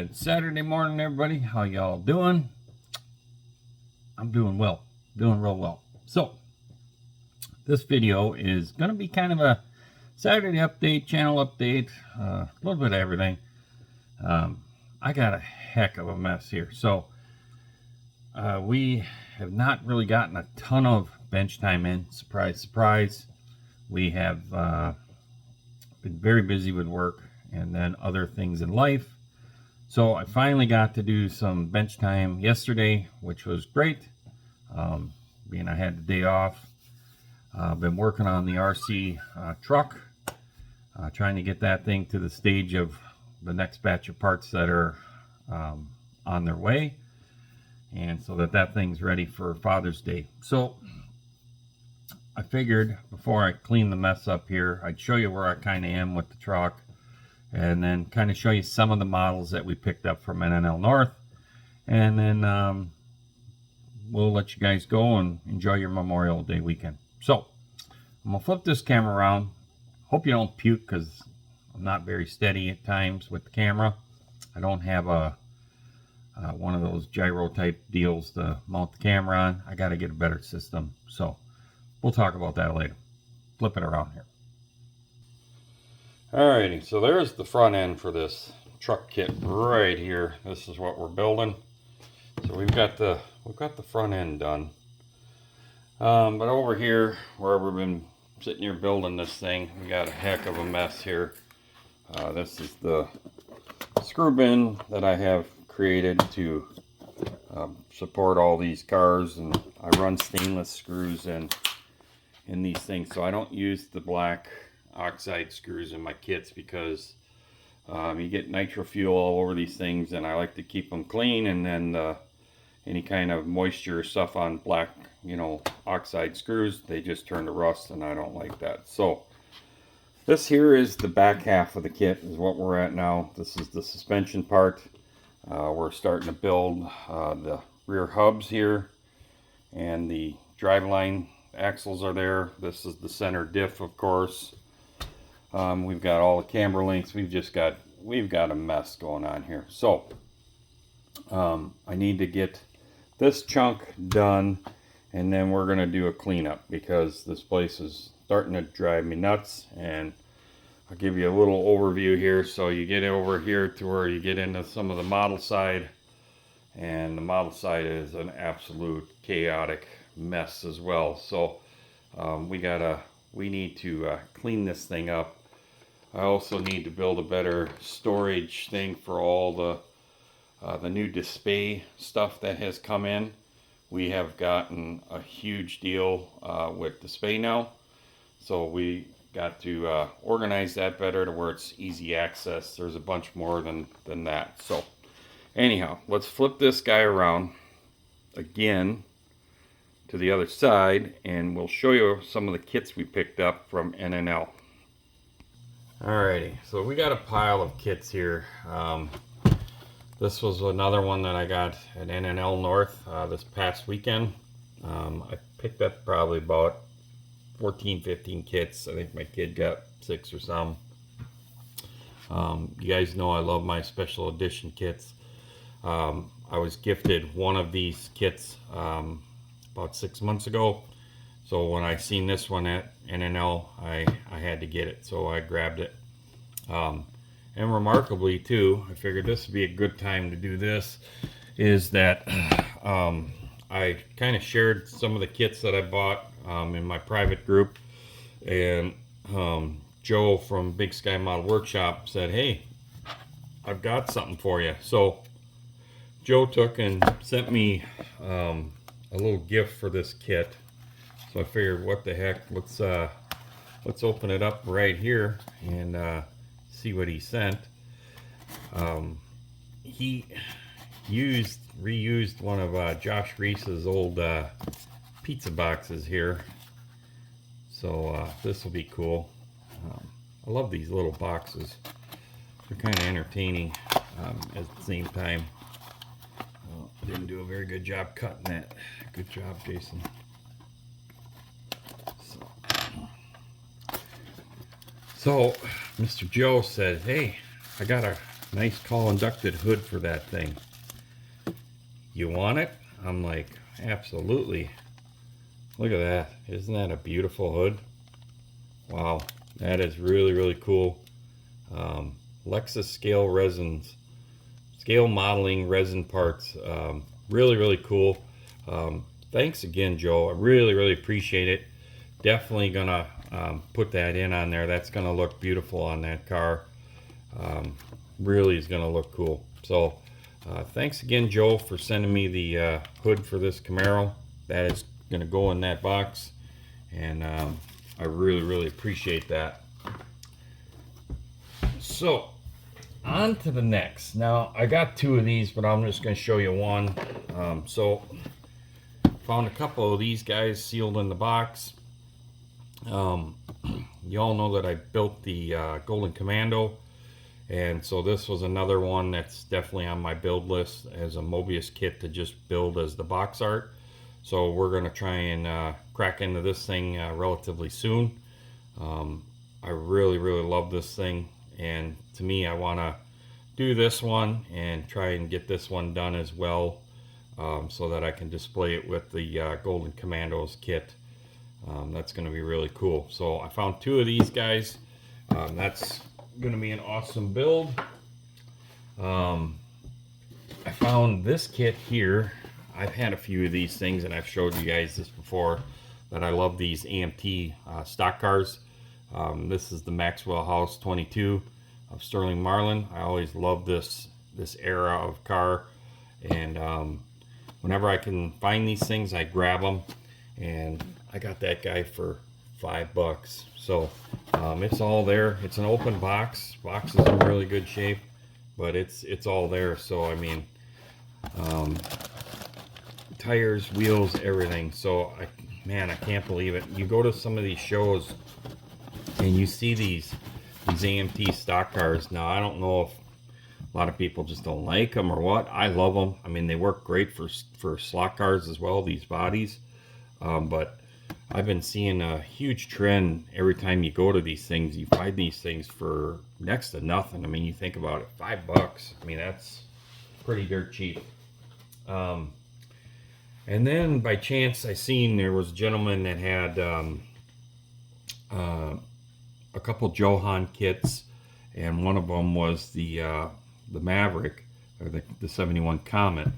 Good Saturday morning, everybody. How y'all doing? I'm doing well, doing real well. So this video is going to be kind of a Saturday update, channel update, a little bit of everything. I got a heck of a mess here. So we have not really gotten a ton of bench time in. Surprise, surprise. We have been very busy with work and then other things in life. So I finally got to do some bench time yesterday, which was great. Being I had the day off. I've been working on the RC truck, trying to get that thing to the stage of the next batch of parts that are on their way, and so that thing's ready for Father's Day. So I figured before I clean the mess up here, I'd show you where I kind of am with the truck, and then kind of show you some of the models that we picked up from NNL North, and then we'll let you guys go and enjoy your Memorial Day weekend. So I'm gonna flip this camera around. Hope you don't puke, because I'm not very steady at times with the camera. I don't have a one of those gyro type deals to mount the camera on. I got to get a better system, so we'll talk about that later. Flip it around here. Alrighty, so there's the front end for this truck kit right here. This is what we're building. So we've got the front end done. But over here, where we've been sitting here building this thing, we got a heck of a mess here. This is the screw bin that I have created to support all these cars, and I run stainless screws in these things. So I don't use the black oxide screws in my kits, because you get nitro fuel all over these things, and I like to keep them clean, and then any kind of moisture stuff on black, oxide screws, they just turn to rust, and I don't like that. So this here is the back half of the kit, is what we're at now. This is the suspension part. We're starting to build the rear hubs here, and the driveline axles are there. This is the center diff, of course. We've got all the camber links. We've got a mess going on here. So I need to get this chunk done, and then we're gonna do a cleanup, because this place is starting to drive me nuts. And I'll give you a little overview here. So you get over here to where you get into some of the model side, and the model side is an absolute chaotic mess as well. So we need to clean this thing up. I also need to build a better storage thing for all the new display stuff that has come in. We have gotten a huge deal with display now, so we got to organize that better to where it's easy access. There's a bunch more than that. So anyhow, let's flip this guy around again to the other side, and we'll show you some of the kits we picked up from NNL. Alrighty, so we got a pile of kits here. This was another one that I got at NNL North this past weekend. I picked up probably about 14, 15 kits. I think my kid got 6 or some. You guys know I love my special edition kits. I was gifted one of these kits about 6 months ago. So when I seen this one at NNL, I had to get it. So I grabbed it. And remarkably too, I figured this would be a good time to do this, is that I kind of shared some of the kits that I bought in my private group, and Joe from Big Sky Model Workshop said, hey, I've got something for you. So Joe took and sent me a little gift for this kit. So I figured, what the heck, let's open it up right here and see what he sent. He reused one of Josh Reese's old pizza boxes here, so this will be cool. I love these little boxes. They're kind of entertaining at the same time. Didn't do a very good job cutting that. Good job, Jason. So Mr. Joe said, hey, I got a nice call inducted hood for that thing. You want it? I'm like, absolutely. Look at that. Isn't that a beautiful hood? Wow, that is really, really cool. Lexus scale modeling resin parts. Really, really cool. Thanks again, Joe. I really, really appreciate it. Definitely gonna put that in on there. That's gonna look beautiful on that car. Really is gonna look cool. So thanks again, Joe, for sending me the hood for this Camaro. That is gonna go in that box, and I really, really appreciate that. So on to the next. Now I got two of these, but I'm just gonna show you one. So found a couple of these guys sealed in the box. You all know that I built the Golden Commando, and so this was another one that's definitely on my build list as a Mobius kit to just build as the box art. So we're going to try and crack into this thing relatively soon. I really, really love this thing, and to me, I want to do this one and try and get this one done as well, so that I can display it with the Golden Commandos kit. That's going to be really cool. So I found two of these guys. That's going to be an awesome build. I found this kit here. I've had a few of these things, and I've showed you guys this before, that I love these AMT stock cars. This is the Maxwell House 22 of Sterling Marlin. I always love this era of car, and whenever I can find these things, I grab them. And I got that guy for $5. So it's all there. It's an open box. Box is in really good shape, but it's all there. So I mean, tires, wheels, everything. So man, I can't believe it. You go to some of these shows and you see these AMT stock cars. Now I don't know if a lot of people just don't like them or what. I love them. I mean, they work great for slot cars as well, these bodies. But I've been seeing a huge trend. Every time you go to these things, you find these things for next to nothing. I mean, you think about it, $5. I mean, that's pretty dirt cheap. And then by chance, I seen there was a gentleman that had a couple Johan kits, and one of them was the Maverick, or the 71 Comet.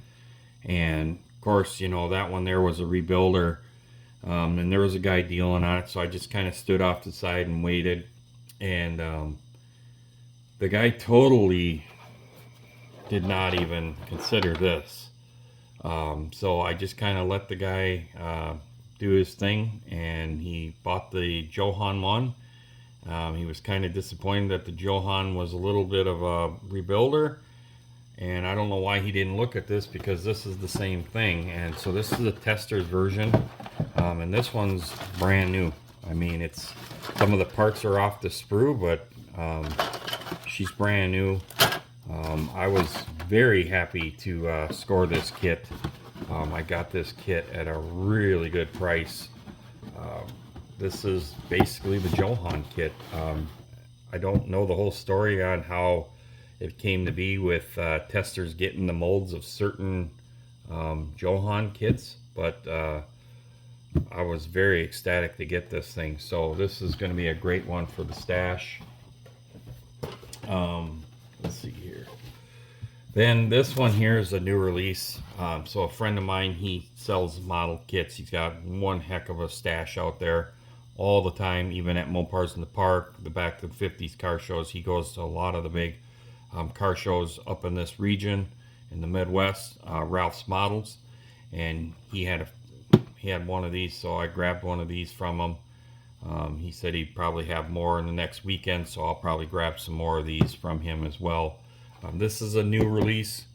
And of course, you know, that one there was a rebuilder. And there was a guy dealing on it, so I just kind of stood off the side and waited. And the guy totally did not even consider this. So I just kind of let the guy do his thing, and he bought the Johan one. He was kind of disappointed that the Johan was a little bit of a rebuilder. And I don't know why he didn't look at this, because this is the same thing. And so this is the tester's version. And this one's brand new. I mean, it's some of the parts are off the sprue, but she's brand new. I was very happy to score this kit. I got this kit at a really good price. This is basically the Johan kit. I don't know the whole story on how it came to be with testers getting the molds of certain Johan kits, but I was very ecstatic to get this thing. So this is going to be a great one for the stash. Let's see here. Then this one here is a new release. So a friend of mine, he sells model kits. He's got one heck of a stash out there all the time, even at Mopars in the Park, the Back to the 50s car shows. He goes to a lot of the big car shows up in this region in the Midwest, Ralph's Models, and he had one of these, so I grabbed one of these from him. He said he'd probably have more in the next weekend, so I'll probably grab some more of these from him as well. This is a new release.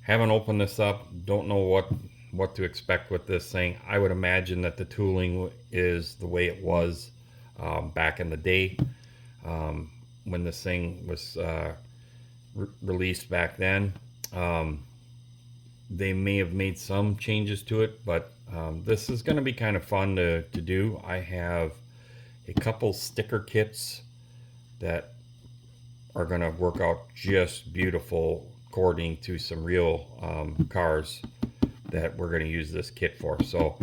Haven't opened this up. Don't know what to expect with this thing. I would imagine that the tooling is the way it was back in the day when this thing was released back then. They may have made some changes to it, but this is going to be kind of fun to do. I have a couple sticker kits that are going to work out just beautiful according to some real cars that we're going to use this kit for. So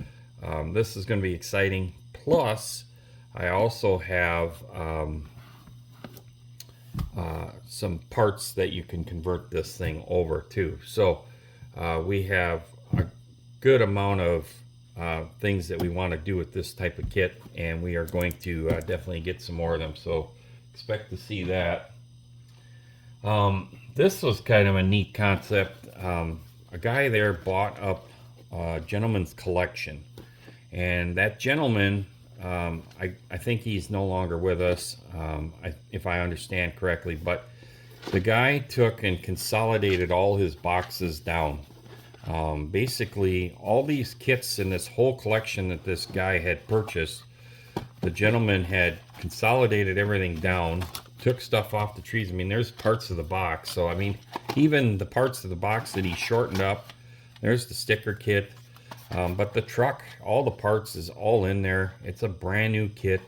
this is going to be exciting. Plus, I also have some parts that you can convert this thing over to. So we have a good amount of things that we want to do with this type of kit, and we are going to definitely get some more of them. So expect to see that. This was kind of a neat concept. A guy there bought up a gentleman's collection, and that gentleman, I think he's no longer with us, if I understand correctly, but the guy took and consolidated all his boxes down. Basically, all these kits in this whole collection that this guy had purchased, the gentleman had consolidated everything down, took stuff off the trees. I mean, there's parts of the box. So, I mean, even the parts of the box that he shortened up, there's the sticker kit. But the truck, all the parts is all in there. It's a brand new kit.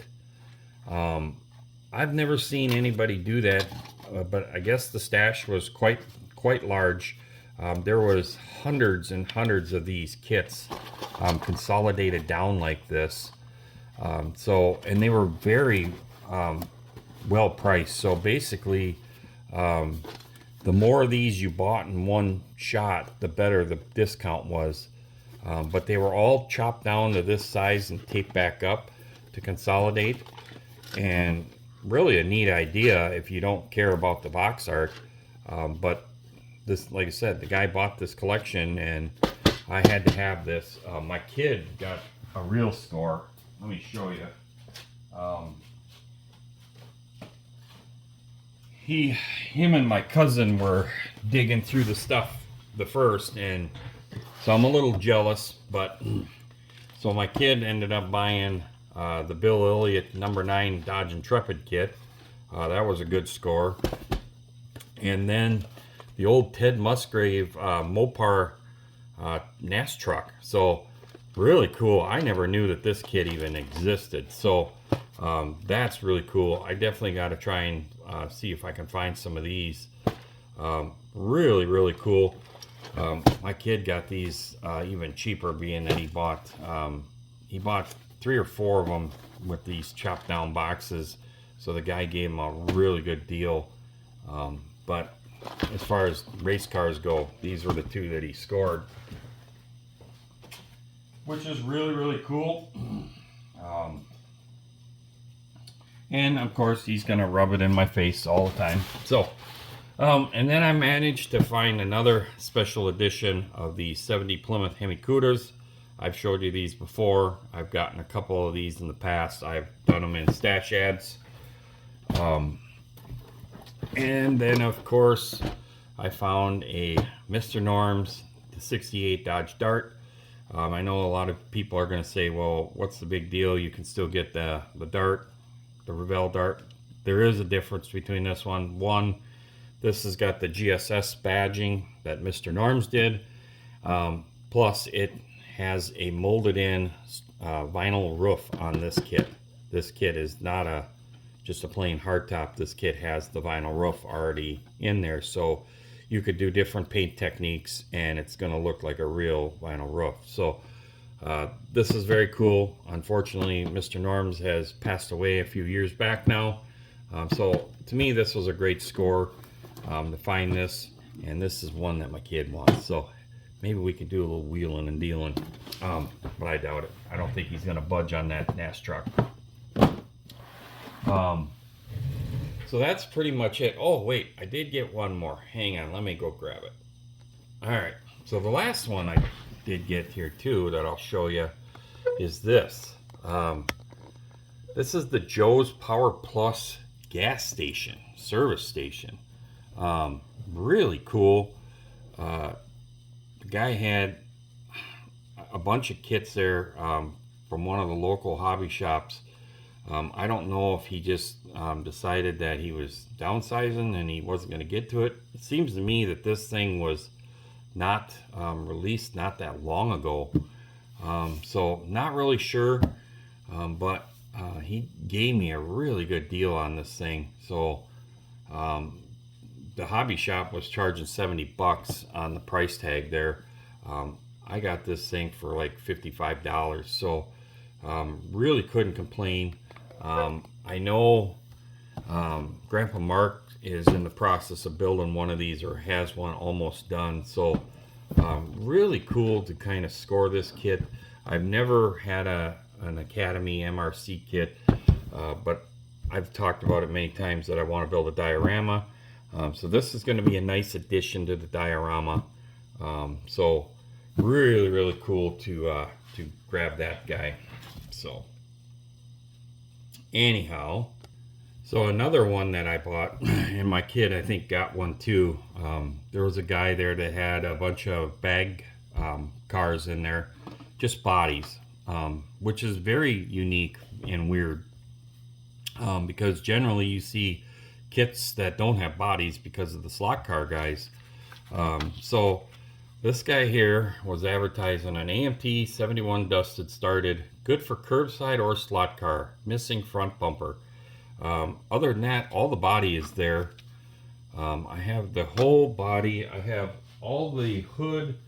I've never seen anybody do that, but I guess the stash was quite large. There was hundreds and hundreds of these kits consolidated down like this. And they were very well priced. So basically, the more of these you bought in one shot, the better the discount was. But they were all chopped down to this size and taped back up to consolidate. And really a neat idea if you don't care about the box art. But this, like I said, the guy bought this collection and I had to have this. My kid got a real score. Let me show you. Him and my cousin were digging through the stuff the first, and so I'm a little jealous, but so my kid ended up buying the Bill Elliott number 9 Dodge Intrepid kit. That was a good score. And then the old Ted Musgrave Mopar NAS truck. So really cool. I never knew that this kit even existed. So that's really cool. I definitely got to try and see if I can find some of these. Really cool. My kid got these even cheaper, being that he bought 3 or 4 of them with these chopped down boxes. So the guy gave him a really good deal. But as far as race cars go, these were the 2 that he scored, which is really cool. And of course he's gonna rub it in my face all the time. So and then I managed to find another special edition of the 70 Plymouth Hemi Cudas. I've showed you these before. I've gotten a couple of these in the past. I've done them in stash ads. And then of course I found a Mr. Norm's the 68 Dodge Dart. I know a lot of people are going to say, well, what's the big deal? You can still get the Dart, the Revell Dart. There is a difference between this one. This has got the GSS badging that Mr. Norm's did. Plus it has a molded in vinyl roof on this kit. This kit is not just a plain hardtop. This kit has the vinyl roof already in there. So you could do different paint techniques and it's going to look like a real vinyl roof. So this is very cool. Unfortunately, Mr. Norm's has passed away a few years back now. So to me, this was a great score to find this. And this is one that my kid wants. So maybe we could do a little wheeling and dealing. But I doubt it. I don't think he's going to budge on that NAS truck. So that's pretty much it. Oh, wait, I did get one more. Hang on, let me go grab it. All right, so the last one I did get here too that I'll show you is this. This is the Joe's Power Plus gas station, service station. Really cool. The guy had a bunch of kits there from one of the local hobby shops. I don't know if he just decided that he was downsizing and he wasn't going to get to it. It seems to me that this thing was not released not that long ago. So not really sure, but he gave me a really good deal on this thing. So The hobby shop was charging 70 bucks on the price tag there. I got this thing for like $55, so really couldn't complain. I know Grandpa Mark is in the process of building one of these, or has one almost done, so really cool to kind of score this kit. I've never had an Academy MRC kit, but I've talked about it many times that I want to build a diorama. So this is going to be a nice addition to the diorama. So really cool to grab that guy. So anyhow, so another one that I bought, and my kid I think got one too. There was a guy there that had a bunch of bag cars in there, just bodies, which is very unique and weird, because generally you see kits that don't have bodies because of the slot car guys. So this guy here was advertising an AMT 71 dusted started, good for curbside or slot car, missing front bumper. Other than that, all the body is there. I have the whole body. I have all the hood.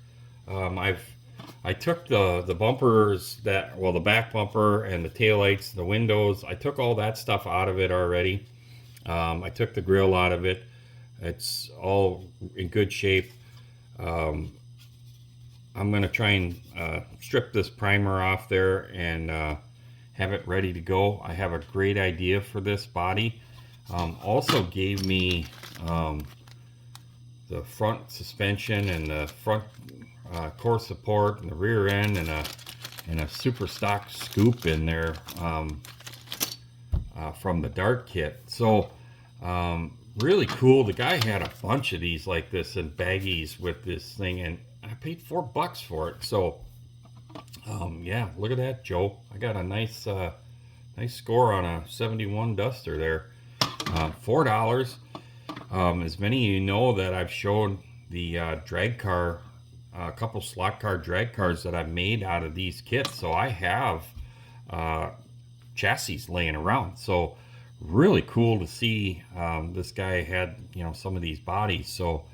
I took the bumpers that, well, the back bumper and the taillights, the windows, I took all that stuff out of it already. I took the grill out of it. It's all in good shape. I'm going to try and strip this primer off there and have it ready to go. I have a great idea for this body. Also gave me the front suspension and the front core support and the rear end and a super stock scoop in there from the Dart kit. So really cool. The guy had a bunch of these like this in baggies with this thing, and I paid $4 for it. So yeah, look at that, Joe. I got a nice nice score on a 71 Duster there. $4. As many of you know that I've shown the drag car, a couple slot car drag cars that I've made out of these kits. So I have chassis laying around. So really cool to see this guy had, you know, some of these bodies. So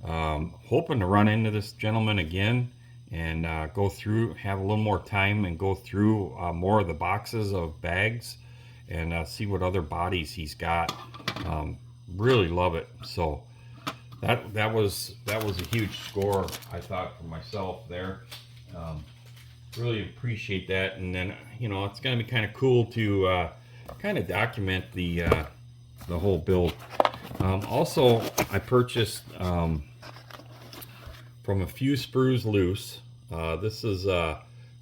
hoping to run into this gentleman again and go through, have a little more time and go through more of the boxes of bags and see what other bodies he's got. Really love it. So that was a huge score, I thought, for myself there. Really appreciate that. And then, you know, it's going to be kind of cool to kind of document the whole build. Also, I purchased from A Few Sprues Loose. This is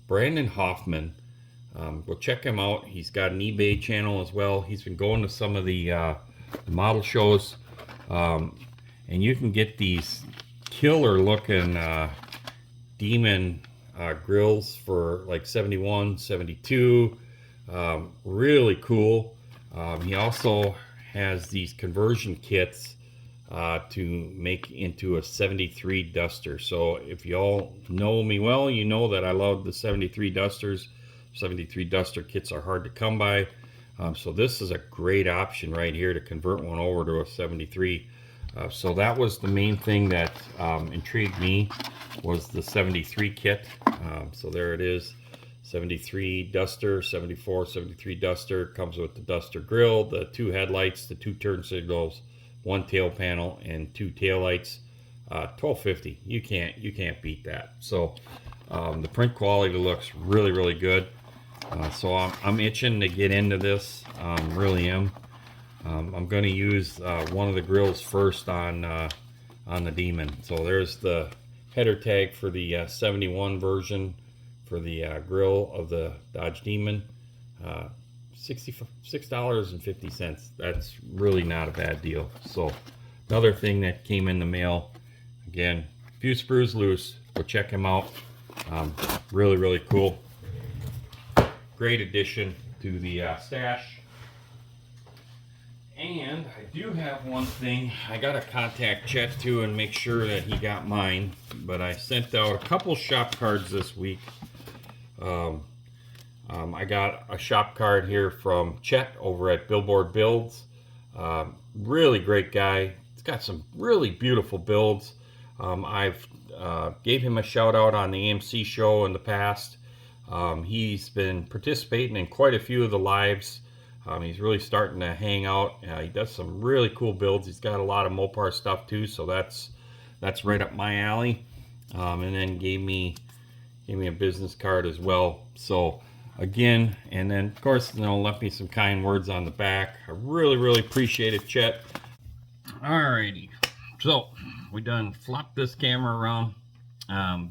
Brandon Hoffman. Go check him out. He's got an eBay channel as well. He's been going to some of the model shows, and you can get these killer looking Demon grills for like 71, 72. Really cool. He also has these conversion kits to make into a 73 Duster. So if y'all know me well, you know that I love the 73 Dusters. 73 Duster kits are hard to come by. So this is a great option right here to convert one over to a 73. So that was the main thing that intrigued me, was the 73 kit. So there it is, 73 Duster, 74, 73 Duster. Comes with the Duster grill, the 2 headlights, the 2 turn signals, 1 tail panel, and 2 tail lights. $12.50. You can't beat that. So the print quality looks really good. So I'm itching to get into this. Really am. I'm going to use one of the grills first on the Demon. So there's the header tag for the 71 version for the grill of the Dodge Demon. $66.50. That's really not a bad deal. So another thing that came in the mail. Again, Few Sprues Loose. Go check him out. Really cool. Great addition to the stash. And I do have one thing. I got to contact Chet too and make sure that he got mine. But I sent out a couple shop cards this week. I got a shop card here from Chet over at Billboard Builds. Really great guy. He's got some really beautiful builds. I've gave him a shout out on the AMC show in the past. He's been participating in quite a few of the lives. He's really starting to hang out. He does some really cool builds. He's got a lot of Mopar stuff too, so that's right up my alley. And then gave me a business card as well. So again, and then of course, left me some kind words on the back. I really appreciate it, Chet. Alrighty, so we done flopped this camera around.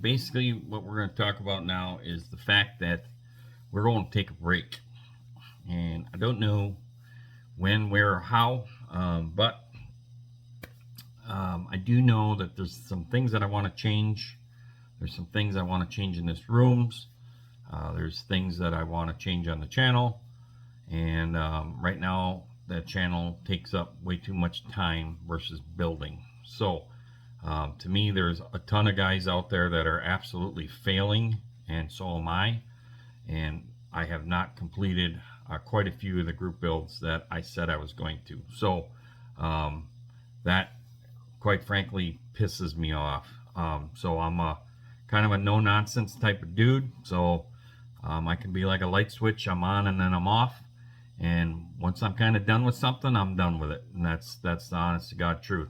Basically, what we're going to talk about now is the fact that we're going to take a break, and I don't know when, where, or how, but I do know that there's some things that I want to change. There's some things I want to change in this rooms. There's things that I want to change on the channel, and right now the channel takes up way too much time versus building. So to me, there's a ton of guys out there that are absolutely failing, and so am I. And I have not completed quite a few of the group builds that I said I was going to. So that, quite frankly, pisses me off. So I'm a kind of a no-nonsense type of dude. So I can be like a light switch. I'm on and then I'm off. And once I'm kind of done with something, I'm done with it. And that's the honest to God truth.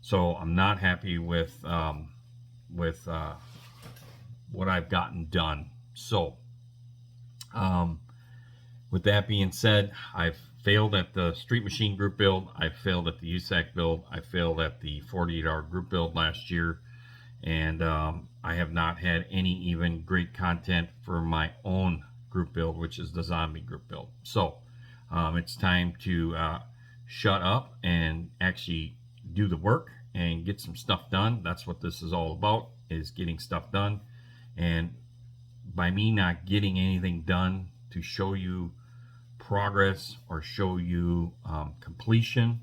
So I'm not happy with what I've gotten done. So with that being said, I've failed at the Street Machine group build. I failed at the USAC build. I failed at the 48-hour group build last year. And I have not had any even great content for my own group build, which is the zombie group build. So it's time to shut up and actually do the work and get some stuff done. That's what this is all about, is getting stuff done. And by me not getting anything done to show you progress or show you completion,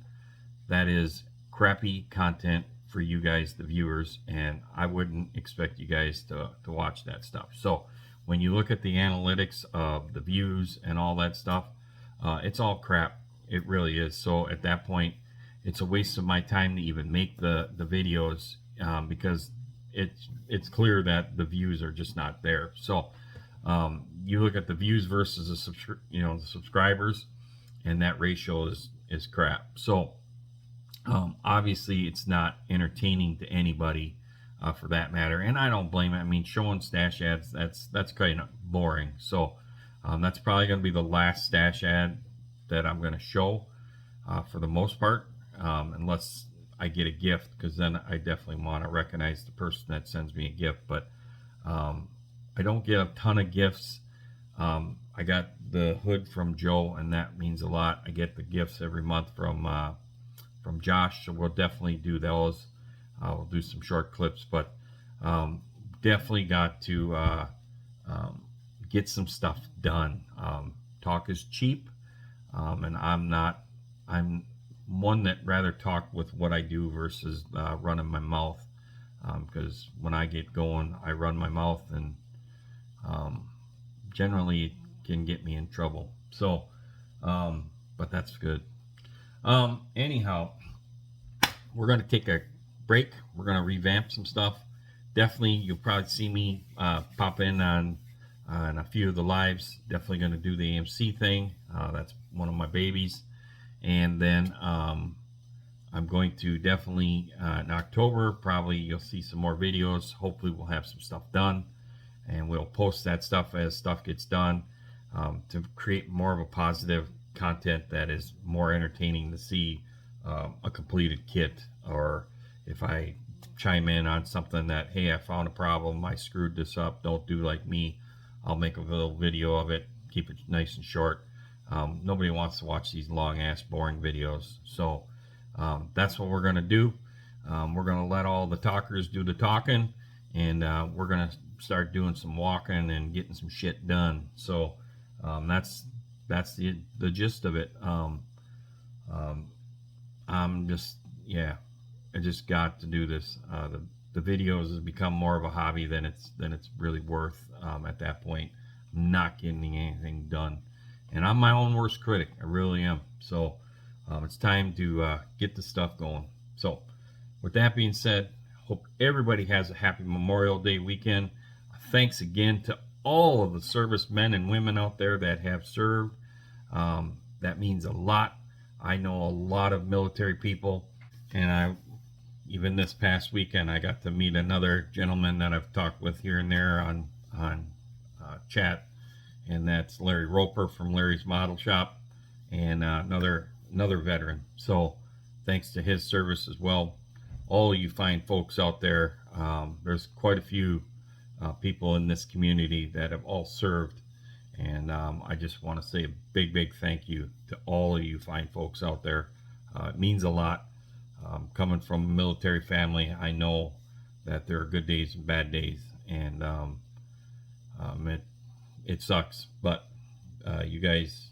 that is crappy content for you guys, the viewers, and I wouldn't expect you guys to watch that stuff. So when you look at the analytics of the views and all that stuff, it's all crap. It really is. So at that point, it's a waste of my time to even make the videos, because it's clear that the views are just not there. So you look at the views versus the subscribers, and that ratio is crap. So obviously it's not entertaining to anybody, for that matter, and I don't blame it. I mean, showing stash ads, that's kind of boring. So that's probably going to be the last stash ad that I'm going to show, for the most part, unless I get a gift, because then I definitely want to recognize the person that sends me a gift. But I don't get a ton of gifts. I got the hood from Joe, and that means a lot. I get the gifts every month from Josh, so we'll definitely do those. We'll do some short clips, but definitely got to get some stuff done. Talk is cheap, and I'm one that rather talk with what I do versus running my mouth, because when I get going, I run my mouth, and generally it can get me in trouble. So but that's good. Anyhow, we're going to take a break. We're going to revamp some stuff. Definitely, you'll probably see me pop in on a few of the lives. Definitely going to do the AMC thing. That's one of my babies. And then I'm going to definitely, in October, probably you'll see some more videos. Hopefully we'll have some stuff done, and we'll post that stuff as stuff gets done, to create more of a positive content that is more entertaining to see a completed kit. Or if I chime in on something that, hey, I found a problem, I screwed this up, don't do like me, I'll make a little video of it, keep it nice and short. Nobody wants to watch these long ass boring videos. So that's what we're gonna do. We're gonna let all the talkers do the talking, and we're gonna start doing some walking and getting some shit done. So that's the gist of it. I'm just, yeah, I just got to do this. The videos has become more of a hobby than it's really worth. At that point, I'm not getting anything done, and I'm my own worst critic. I really am. So It's time to get the stuff going. So, with that being said, hope everybody has a happy Memorial Day weekend. Thanks again to all of the servicemen and women out there that have served. That means a lot. I know a lot of military people, and even this past weekend I got to meet another gentleman that I've talked with here and there on chat, and that's Larry Roper from Larry's Model Shop, and another veteran. So thanks to his service as well. All of you fine folks out there, there's quite a few people in this community that have all served, and I just want to say a big thank you to all of you fine folks out there. It means a lot. Coming from a military family, I know that there are good days and bad days, and it sucks, but you guys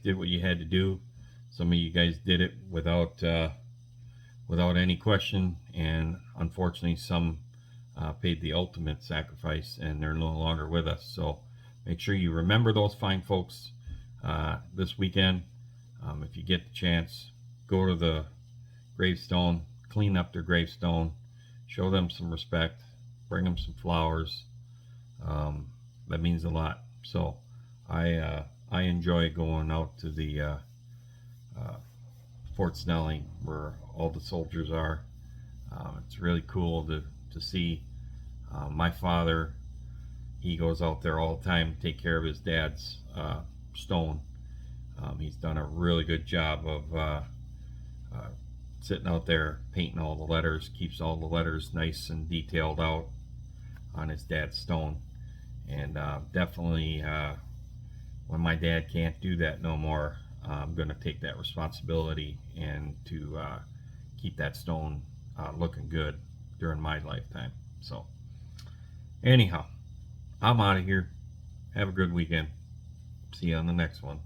did what you had to do. Some of you guys did it without any question, and unfortunately some paid the ultimate sacrifice, and they're no longer with us. So make sure you remember those fine folks this weekend. If you get the chance, go to the gravestone, clean up their gravestone, show them some respect, bring them some flowers. That means a lot. So I enjoy going out to the Fort Snelling where all the soldiers are. It's really cool to see. My father, he goes out there all the time to take care of his dad's stone. He's done a really good job of sitting out there painting all the letters, keeps all the letters nice and detailed out on his dad's stone. And definitely when my dad can't do that no more, I'm going to take that responsibility and to keep that stone looking good during my lifetime. So anyhow, I'm out of here. Have a good weekend. See you on the next one.